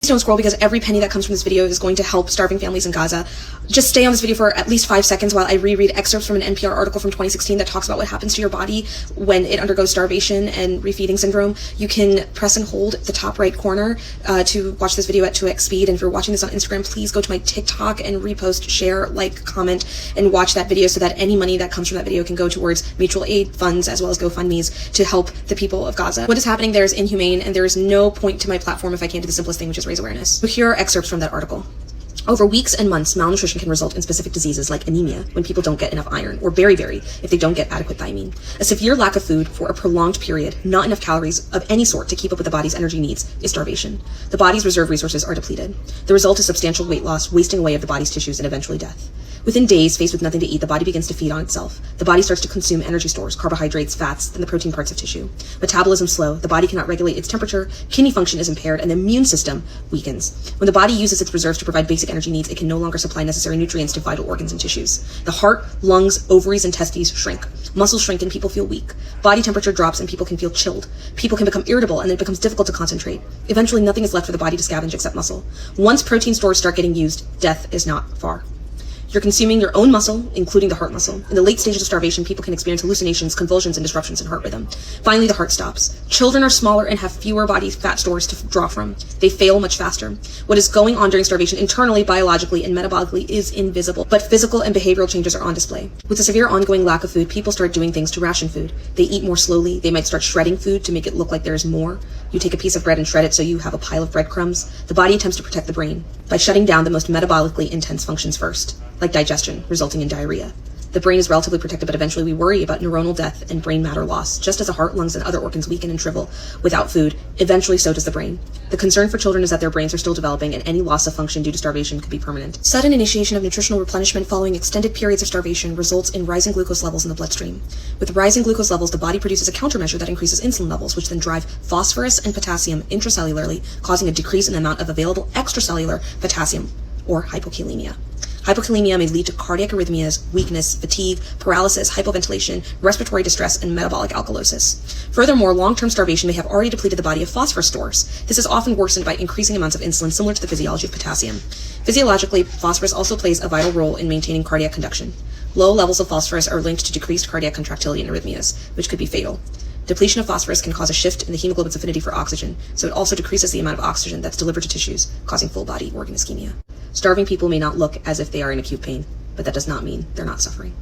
Don't scroll because every penny that comes from this video is going to help starving families in Gaza. Just stay on this video for at least 5 seconds while I reread excerpts from an NPR article from 2016 that talks about what happens to your body when it undergoes starvation and refeeding syndrome. You can press and hold the top right corner to watch this video at 2x speed. And if you're watching this on Instagram, please go to my TikTok and repost, share, like, comment, and watch that video so that any money that comes from that video can go towards mutual aid funds as well as GoFundMes to help the people of Gaza. What is happening there is inhumane, and there is no point to my platform if I can't do the simplest thing, which is raise awareness. So here are excerpts from that article. Over weeks and months, malnutrition can result in specific diseases like anemia when people don't get enough iron, or beriberi if they don't get adequate thiamine. A severe lack of food for a prolonged period, not enough calories of any sort to keep up with the body's energy needs, is starvation. The body's reserve resources are depleted. The result is substantial weight loss, wasting away of the body's tissues, and eventually death. Within days, faced with nothing to eat, the body begins to feed on itself. The body starts to consume energy stores, carbohydrates, fats, and the protein parts of tissue. Metabolism slow, the body cannot regulate its temperature, kidney function is impaired, and the immune system weakens. When the body uses its reserves to provide basic energy needs, it can no longer supply necessary nutrients to vital organs and tissues. The heart, lungs, ovaries, and testes shrink. Muscles shrink and people feel weak. Body temperature drops and people can feel chilled. People can become irritable and it becomes difficult to concentrate. Eventually, nothing is left for the body to scavenge except muscle. Once protein stores start getting used, death is not far. You're consuming your own muscle, including the heart muscle. In the late stages of starvation, people can experience hallucinations, convulsions, and disruptions in heart rhythm. Finally, the heart stops. Children are smaller and have fewer body fat stores to draw from. They fail much faster. What is going on during starvation internally, biologically, and metabolically is invisible, but physical and behavioral changes are on display. With a severe ongoing lack of food, people start doing things to ration food. They eat more slowly. They might start shredding food to make it look like there is more. You take a piece of bread and shred it so you have a pile of breadcrumbs. The body attempts to protect the brain by shutting down the most metabolically intense functions first, like digestion, resulting in diarrhea. The brain is relatively protected, but eventually we worry about neuronal death and brain matter loss. Just as the heart, lungs, and other organs weaken and shrivel without food, eventually so does the brain. The concern for children is that their brains are still developing, and any loss of function due to starvation could be permanent. Sudden initiation of nutritional replenishment following extended periods of starvation results in rising glucose levels in the bloodstream. With rising glucose levels, the body produces a countermeasure that increases insulin levels, which then drive phosphorus and potassium intracellularly, causing a decrease in the amount of available extracellular potassium, or hypokalemia. Hypokalemia may lead to cardiac arrhythmias, weakness, fatigue, paralysis, hypoventilation, respiratory distress, and metabolic alkalosis. Furthermore, long-term starvation may have already depleted the body of phosphorus stores. This is often worsened by increasing amounts of insulin, similar to the physiology of potassium. Physiologically, phosphorus also plays a vital role in maintaining cardiac conduction. Low levels of phosphorus are linked to decreased cardiac contractility and arrhythmias, which could be fatal. Depletion of phosphorus can cause a shift in the hemoglobin's affinity for oxygen, so it also decreases the amount of oxygen that's delivered to tissues, causing full-body organ ischemia. Starving people may not look as if they are in acute pain, but that does not mean they're not suffering.